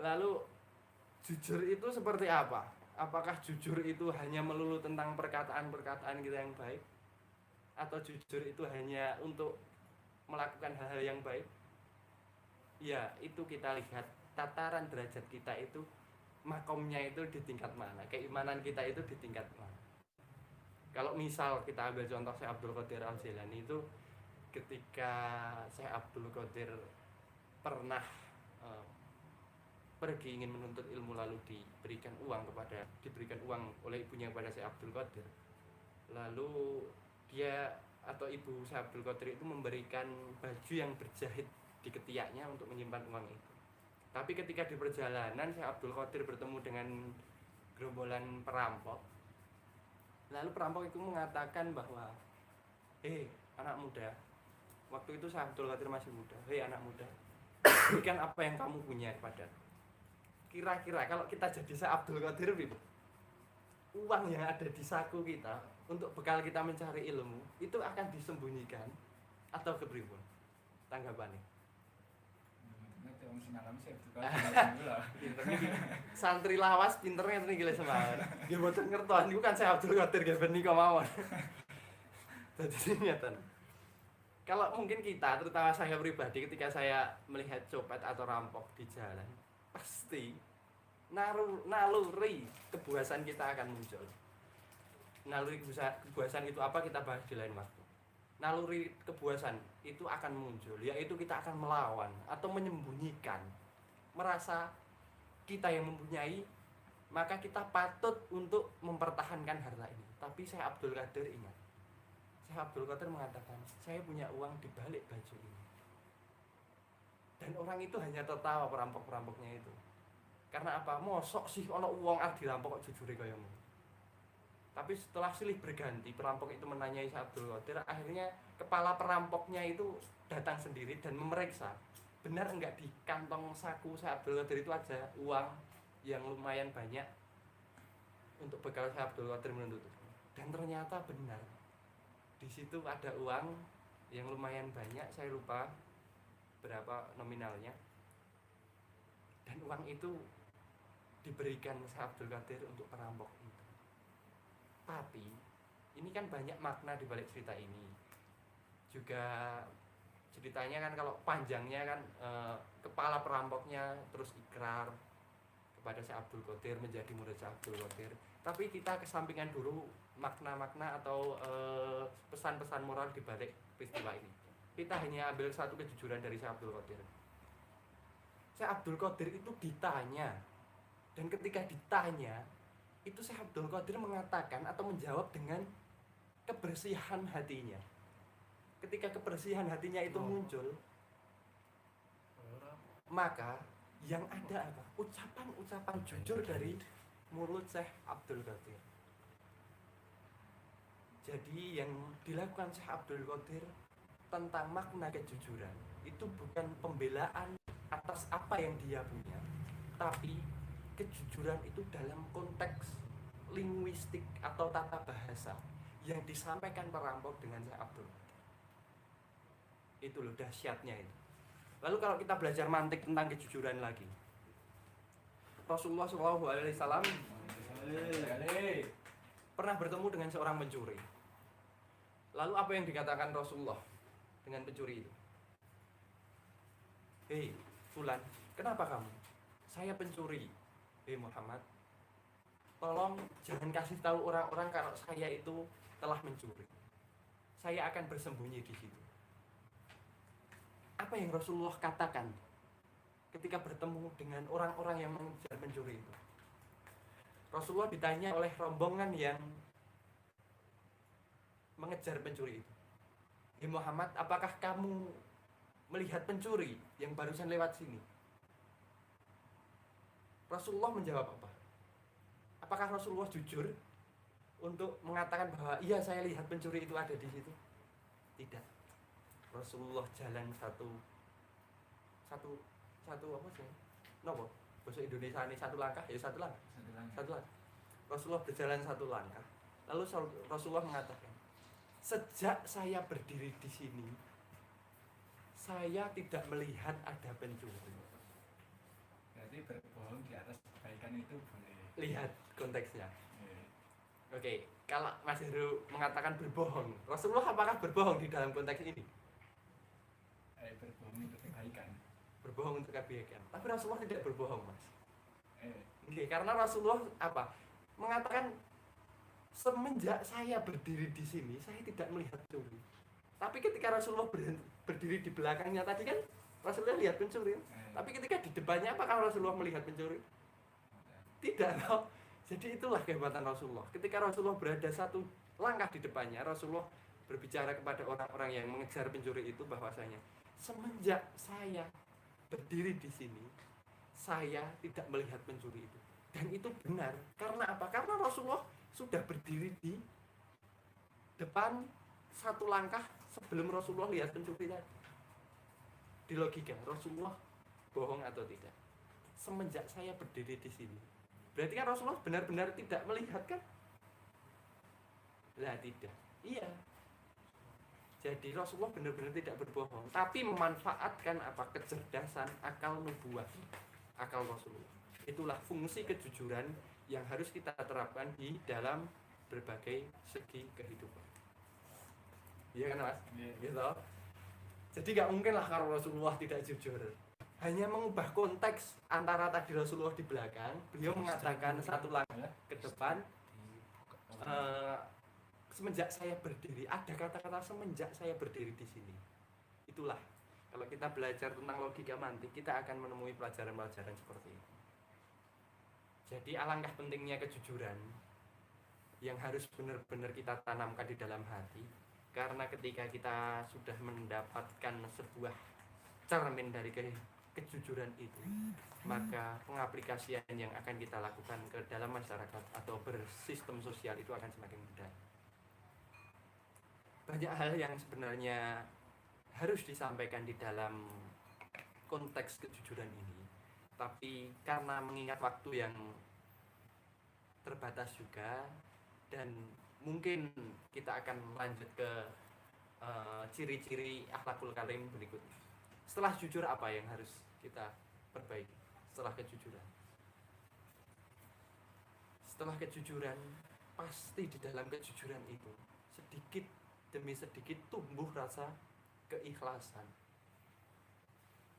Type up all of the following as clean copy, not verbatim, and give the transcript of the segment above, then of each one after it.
Lalu jujur itu seperti apa? Apakah jujur itu hanya melulu tentang perkataan-perkataan kita yang baik? Atau jujur itu hanya untuk melakukan hal-hal yang baik? Ya, itu kita lihat tataran derajat kita itu, makomnya itu di tingkat mana, keimanan kita itu di tingkat mana. Kalau misal kita ambil contoh Syekh Abdul Qadir Al-Jailani itu, ketika Syekh Abdul Qadir pernah pergi ingin menuntut ilmu, lalu diberikan uang oleh ibunya kepada Syekh Abdul Qadir. Lalu dia atau ibu Syekh Abdul Qadir itu memberikan baju yang berjahit di ketiaknya untuk menyimpan uang itu. Tapi ketika di perjalanan Syekh Abdul Qadir bertemu dengan gerombolan perampok. Lalu perampok itu mengatakan bahwa, "Hei anak muda," waktu itu Syekh Abdul Qadir masih muda, "Hei anak muda, berikan apa yang kamu punya kepada." Kira-kira kalau kita jadi Syekh Abdul Qadir, uang yang ada di saku kita untuk bekal kita mencari ilmu itu akan disembunyikan atau kepripun? Tanggapannya? Santri lawas pinternya itu gila semangat. Dia boten ngertoan itu kan Syekh Abdul Qadir gak benika mawon. Jadi nyata. Kalau mungkin kita, terutama saya pribadi, ketika saya melihat copet atau rampok di jalan, pasti naluri kepuasan kita akan muncul. Naluri kepuasan itu apa, kita bahas di lain waktu. Naluri kepuasan itu akan muncul, yaitu kita akan melawan atau menyembunyikan, merasa kita yang mempunyai, maka kita patut untuk mempertahankan harta ini. Tapi Syekh Abdul Qadir ingat, Syekh Abdul Qadir mengatakan, "Saya punya uang di balik baju ini." Dan orang itu hanya tertawa, perampok-perampoknya itu. Karena apa? Mosok sih ono uang dirampok kok jujure kaya ngono. Tapi setelah silih berganti, perampok itu menanyai Syekh Abdul Qadir, akhirnya kepala perampoknya itu datang sendiri dan memeriksa, benar enggak di kantong saku Syekh Abdul Qadir itu ada uang yang lumayan banyak untuk bekal Syekh Abdul Qadir menuntut. Dan ternyata benar. Di situ ada uang yang lumayan banyak, saya lupa berapa nominalnya. Dan uang itu diberikan Syekh Abdul Qadir untuk perampok itu. Tapi ini kan banyak makna di balik cerita ini. Juga ceritanya kan kalau panjangnya kan kepala perampoknya terus ikrar kepada Syekh Abdul Qadir, menjadi murid Syekh Abdul Qadir. Tapi kita kesampingkan dulu makna-makna atau pesan-pesan moral di balik peristiwa ini. Kita hanya ambil satu kejujuran dari Syekh Abdul Qadir. Syekh Abdul Qadir itu ditanya, dan ketika ditanya itu Syekh Abdul Qadir mengatakan atau menjawab dengan kebersihan hatinya. Ketika kebersihan hatinya itu muncul, maka yang ada apa? Ucapan-ucapan jujur dari mulut Syekh Abdul Qadir. Jadi yang dilakukan Syekh Abdul Qadir tentang makna kejujuran itu bukan pembelaan atas apa yang dia punya, tapi kejujuran itu dalam konteks linguistik atau tata bahasa yang disampaikan perampok dengan Syekh Abdul. Itu loh dahsyatnya itu. Lalu kalau kita belajar mantik tentang kejujuran lagi, Rasulullah SAW pernah bertemu dengan seorang pencuri. Lalu apa yang dikatakan Rasulullah dengan pencuri itu? "Hei Fulan, kenapa kamu?" "Saya pencuri." "Hei Muhammad, tolong jangan kasih tahu orang-orang kalau saya itu telah mencuri. Saya akan bersembunyi di situ." Apa yang Rasulullah katakan ketika bertemu dengan orang-orang yang mengejar pencuri itu? Rasulullah ditanya oleh rombongan yang mengejar pencuri itu, "Hei Muhammad, apakah kamu melihat pencuri yang barusan lewat sini?" Rasulullah menjawab apa? Apakah Rasulullah jujur untuk mengatakan bahwa iya saya lihat pencuri itu ada di situ? Tidak. Rasulullah jalan satu apa sih? Nopo? Bahasa Indonesia ini satu langkah, ya satu langkah. Rasulullah berjalan satu langkah. Lalu Rasulullah mengatakan, "Sejak saya berdiri di sini, saya tidak melihat ada pencuri." Berarti lihat konteksnya. Oke, kalau Mas Heru mengatakan berbohong, Rasulullah apakah berbohong di dalam konteks ini? Berbohong untuk kebaikan. Berbohong untuk kebaikan. Tapi Rasulullah tidak berbohong, Mas. Oke, karena Rasulullah apa? Mengatakan semenjak saya berdiri di sini, saya tidak melihat pencuri. Tapi ketika Rasulullah berdiri di belakangnya tadi kan Rasulullah lihat pencuri. Tapi ketika di depannya apakah Rasulullah melihat pencuri? Tidak, no. Jadi itulah kehebatan Rasulullah. Ketika Rasulullah berada satu langkah di depannya, Rasulullah berbicara kepada orang-orang yang mengejar pencuri itu bahwasanya semenjak saya berdiri di sini, saya tidak melihat pencuri itu. Dan itu benar. Karena apa? Karena Rasulullah sudah berdiri di depan satu langkah sebelum Rasulullah lihat pencuri tadi. Di logika, Rasulullah bohong atau tidak? Semenjak saya berdiri di sini, berarti kan Rasulullah benar-benar tidak melihat kan? Lah tidak. Iya. Jadi Rasulullah benar-benar tidak berbohong, tapi memanfaatkan apa? Kecerdasan akal nubuwah, akal Rasulullah. Itulah fungsi kejujuran yang harus kita terapkan di dalam berbagai segi kehidupan. Iya kan Mas? Gitu. Jadi gak mungkin lah kalau Rasulullah tidak jujur. Hanya mengubah konteks antara tadi Rasulullah di belakang, beliau mengatakan satu langkah ke depan. Semenjak saya berdiri, ada kata-kata semenjak saya berdiri di sini. Itulah kalau kita belajar tentang logika mantik, kita akan menemui pelajaran-pelajaran seperti itu. Jadi alangkah pentingnya kejujuran yang harus benar-benar kita tanamkan di dalam hati. Karena ketika kita sudah mendapatkan sebuah cermin dari kejujuran itu, maka pengaplikasian yang akan kita lakukan ke dalam masyarakat atau bersistem sosial itu akan semakin mudah. Banyak hal yang sebenarnya harus disampaikan di dalam konteks kejujuran ini, tapi karena mengingat waktu yang terbatas juga, dan mungkin kita akan lanjut ke ciri-ciri akhlakul karim berikutnya. Setelah jujur, apa yang harus kita perbaiki setelah kejujuran? Setelah kejujuran, pasti di dalam kejujuran itu sedikit demi sedikit tumbuh rasa keikhlasan.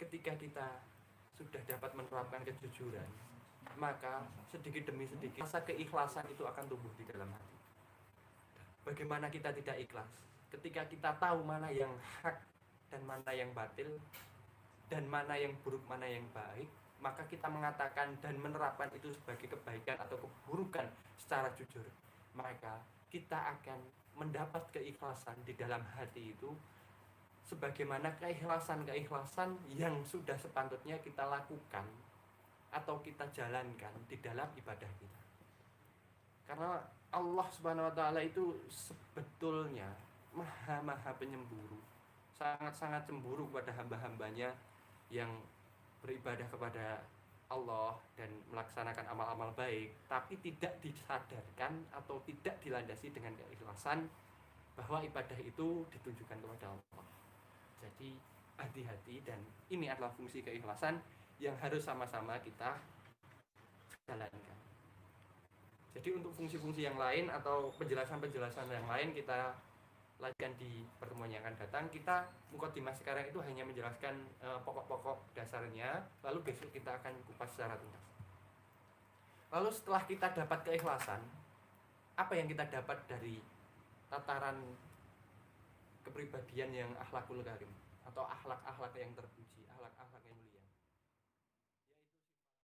Ketika kita sudah dapat menerapkan kejujuran, maka sedikit demi sedikit rasa keikhlasan itu akan tumbuh di dalam hati. Bagaimana kita tidak ikhlas ketika kita tahu mana yang hak dan mana yang batil, dan mana yang buruk, mana yang baik, maka kita mengatakan dan menerapkan itu sebagai kebaikan atau keburukan secara jujur, maka kita akan mendapat keikhlasan di dalam hati itu, sebagaimana keikhlasan yang sudah sepatutnya kita lakukan atau kita jalankan di dalam ibadah kita. Karena Allah Subhanahu wa taala itu sebetulnya maha penyemburu, sangat-sangat cemburu kepada hamba-hambanya yang beribadah kepada Allah dan melaksanakan amal-amal baik, tapi tidak disadarkan atau tidak dilandasi dengan keikhlasan bahwa ibadah itu ditujukan kepada Allah. Jadi hati-hati, dan ini adalah fungsi keikhlasan yang harus sama-sama kita jalankan. Jadi untuk fungsi-fungsi yang lain atau penjelasan-penjelasan yang lain kita lanjutkan di pertemuan yang akan datang. Kita mukadimah sekarang itu hanya menjelaskan pokok-pokok dasarnya, lalu besok kita akan kupas secara tuntas. Lalu setelah kita dapat keikhlasan, apa yang kita dapat dari tataran kepribadian yang akhlakul karim atau akhlak-akhlak yang terpuji?